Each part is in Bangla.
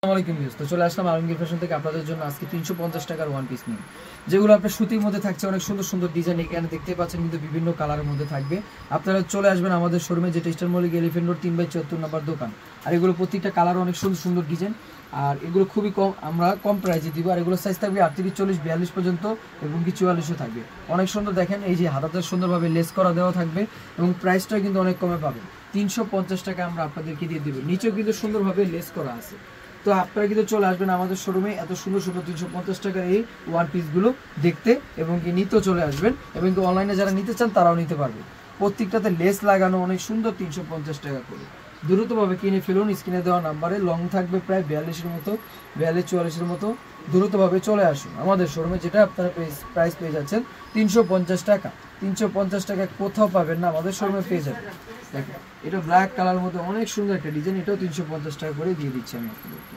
আসসালামু আলাইকুম তো চলে আসলাম আলমগীর ফ্যাশন থেকে আপনাদের জন্য আজকে 350 টাকার ওয়ান পিস নিয়ে, যেগুলো আপনার সুতির মধ্যে থাকছে। অনেক সুন্দর সুন্দর ডিজাইন এখানে দেখতে পাচ্ছেন, কিন্তু বিভিন্ন কালারের মধ্যে থাকবে। আপনারা চলে আসবেন আমাদের শোরুমে, যেটা ইস্টার্ন মল্লিক এলিফেন্ট রোড 3/74 নম্বর দোকান। আর এগুলো প্রত্যেকটা কালার অনেক সুন্দর সুন্দর ডিজাইন, আর এগুলো খুবই কম, আমরা কম প্রাইসে দিব। আর এগুলো সাইজ থাকবে 38, 40, 42 পর্যন্ত, এবং কি 44ও থাকবে। অনেক সুন্দর দেখেন, এই যে হাতাটা সুন্দরভাবে লেস করা দেওয়া থাকবে, এবং প্রাইসটাও কিন্তু অনেক কমে পাবেন। 350 টাকা আমরা আপনাদেরকে দিয়ে দেবো। নিচেও কিন্তু সুন্দরভাবে লেস করা আছে। তো আপনারা কিন্তু চলে আসবেন আমাদের শোরুমে, এত সুন্দর সুন্দর 350 টাকার এই ওয়ান পিসগুলো দেখতে, এবং কি নিতেও চলে আসবেন। এবং কি অনলাইনে যারা নিতে চান তারাও নিতে পারবে। প্রত্যেকটাতে লেস লাগানো, অনেক সুন্দর, 350 টাকা করে। দ্রুতভাবে কিনে ফেলুন। স্ক্রিনে দেওয়া নাম্বারে লং থাকবে প্রায় 42-এর মতো, 42-44-এর মতো। দ্রুতভাবে চলে আসুন আমাদের শোরুমে, যেটা আপনারা প্রাইস পেয়ে যাচ্ছেন 350 টাকা। 350 টাকা কোথাও পাবেন না, আমাদের শোরুমে পেয়ে যাবেন। দেখেন, এটা ব্ল্যাক কালার মধ্যে অনেক সুন্দর একটা ডিজাইন, এটাও 350 টাকা করে দিয়ে দিচ্ছি আমি আপনাদেরকে।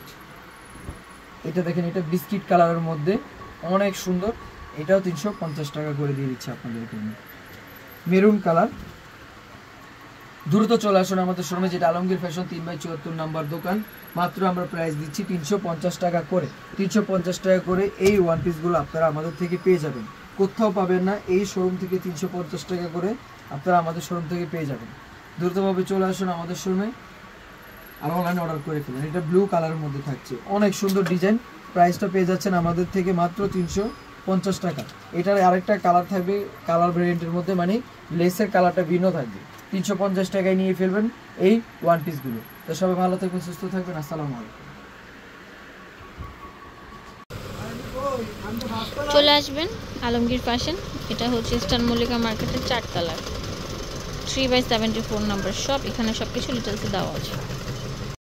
এটা দেখেন, এটা বিস্কিট কালারের মধ্যে অনেক সুন্দর, এটাও 350 টাকা করে দিয়ে দিচ্ছি আপনাদেরকে। Maroon colour. দ্রুত চলে আসুন আমাদের শোরুমে, যেটা আলমগীর ফ্যাশন 3/74 নম্বর দোকান। মাত্র আমরা প্রাইস দিচ্ছি 350 টাকা করে। 350 টাকা করে এই ওয়ান পিসগুলো আপনারা আমাদের থেকে পেয়ে যাবেন, কোথাও পাবেন না। এই শোরুম থেকে 350 টাকা করে আপনারা আমাদের শোরুম থেকে পেয়ে যাবেন। দ্রুতভাবে চলে আসুন আমাদের শোরুমে, আর অনলাইনে অর্ডার করে ফেলুন। এটা ব্লু কালারের মধ্যে থাকছে, অনেক সুন্দর ডিজাইন। প্রাইসটা পেয়ে যাচ্ছেন আমাদের থেকে মাত্র 350 টাকা। এটার আরেকটা কালার থাকবে, কালার ভেরিয়েন্টের মধ্যে, মানে লেসের কালারটা ভিন্ন থাকবে। 350 টাকায় নিয়ে ফেলবেন এই ওয়ান পিসগুলো। তো সবাই ভালো থাকবেন, সুস্থ থাকবেন। আসসালামু আলাইকুম। চলে আসবেন আলমগীর ফ্যাশন, এটা হচ্ছে ইস্টার্ন মল্লিকা মার্কেটের 4 তলায় 3/74 নম্বর শপ। এখানে সবকিছু ডিটেলসে দেওয়া আছে।